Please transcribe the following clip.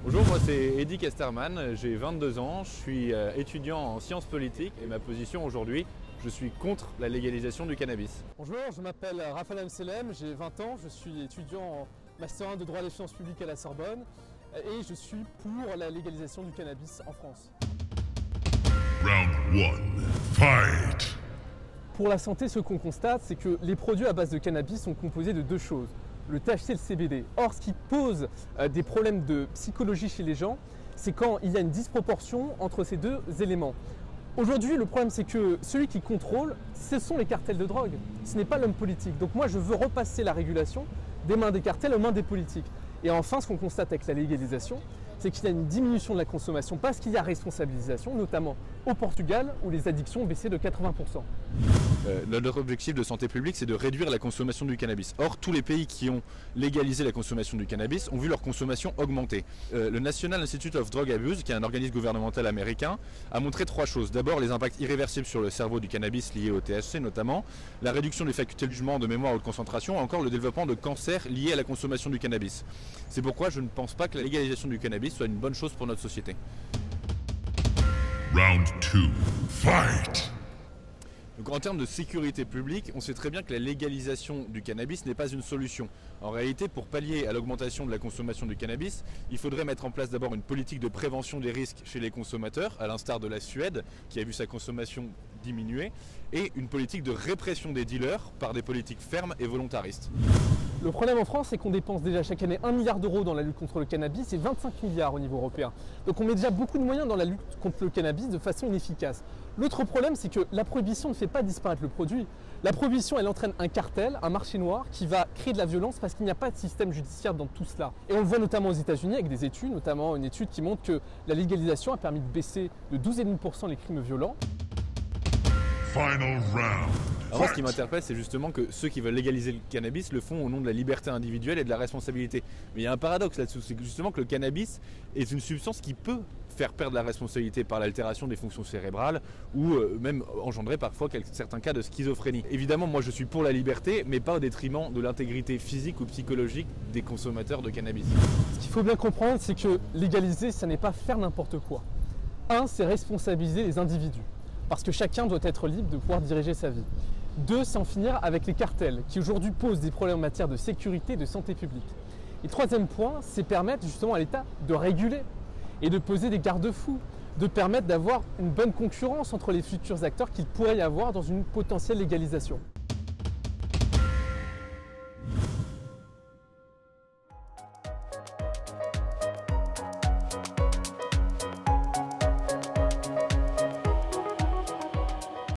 Bonjour, moi c'est Eddy Casterman, j'ai 22 ans, je suis étudiant en sciences politiques et ma position aujourd'hui, je suis contre la légalisation du cannabis. Bonjour, je m'appelle Raphaël Amselem, j'ai 20 ans, je suis étudiant en Master 1 de droit des finances publiques à la Sorbonne et je suis pour la légalisation du cannabis en France. Round 1, fight! Pour la santé, ce qu'on constate, c'est que les produits à base de cannabis sont composés de deux choses, le THC et le CBD. Or, ce qui pose des problèmes de psychologie chez les gens, c'est quand il y a une disproportion entre ces deux éléments. Aujourd'hui, le problème, c'est que celui qui contrôle, ce sont les cartels de drogue. Ce n'est pas l'homme politique. Donc moi, je veux repasser la régulation des mains des cartels aux mains des politiques. Et enfin, ce qu'on constate avec la légalisation, c'est qu'il y a une diminution de la consommation parce qu'il y a responsabilisation, notamment au Portugal, où les addictions ont baissé de 80%. Notre objectif de santé publique, c'est de réduire la consommation du cannabis. Or, tous les pays qui ont légalisé la consommation du cannabis ont vu leur consommation augmenter. Le National Institute of Drug Abuse, qui est un organisme gouvernemental américain, a montré trois choses. D'abord, les impacts irréversibles sur le cerveau du cannabis liés au THC notamment, la réduction des facultés de jugement, de mémoire ou de concentration, encore le développement de cancers liés à la consommation du cannabis. C'est pourquoi je ne pense pas que la légalisation du cannabis soit une bonne chose pour notre société. Round 2, fight! Donc en termes de sécurité publique, on sait très bien que la légalisation du cannabis n'est pas une solution. En réalité, pour pallier à l'augmentation de la consommation du cannabis, il faudrait mettre en place d'abord une politique de prévention des risques chez les consommateurs, à l'instar de la Suède, qui a vu sa consommation diminuer, et une politique de répression des dealers par des politiques fermes et volontaristes. Le problème en France, c'est qu'on dépense déjà chaque année 1 milliard d'euros dans la lutte contre le cannabis et 25 milliards au niveau européen. Donc on met déjà beaucoup de moyens dans la lutte contre le cannabis de façon inefficace. L'autre problème, c'est que la prohibition ne fait pas disparaître le produit. La prohibition, elle entraîne un cartel, un marché noir qui va créer de la violence parce qu'il n'y a pas de système judiciaire dans tout cela. Et on le voit notamment aux États-Unis avec des études, notamment une étude qui montre que la légalisation a permis de baisser de 12,5% les crimes violents. Final round. Alors moi, ce qui m'interpelle, c'est justement que ceux qui veulent légaliser le cannabis le font au nom de la liberté individuelle et de la responsabilité. Mais il y a un paradoxe là-dessous, c'est justement que le cannabis est une substance qui peut faire perdre la responsabilité par l'altération des fonctions cérébrales ou même engendrer parfois certains cas de schizophrénie. Évidemment, moi je suis pour la liberté, mais pas au détriment de l'intégrité physique ou psychologique des consommateurs de cannabis. Ce qu'il faut bien comprendre, c'est que légaliser, ça n'est pas faire n'importe quoi. Un, c'est responsabiliser les individus, parce que chacun doit être libre de pouvoir diriger sa vie. Deux, c'est en finir avec les cartels, qui aujourd'hui posent des problèmes en matière de sécurité et de santé publique. Et troisième point, c'est permettre justement à l'État de réguler et de poser des garde-fous, de permettre d'avoir une bonne concurrence entre les futurs acteurs qu'il pourrait y avoir dans une potentielle légalisation.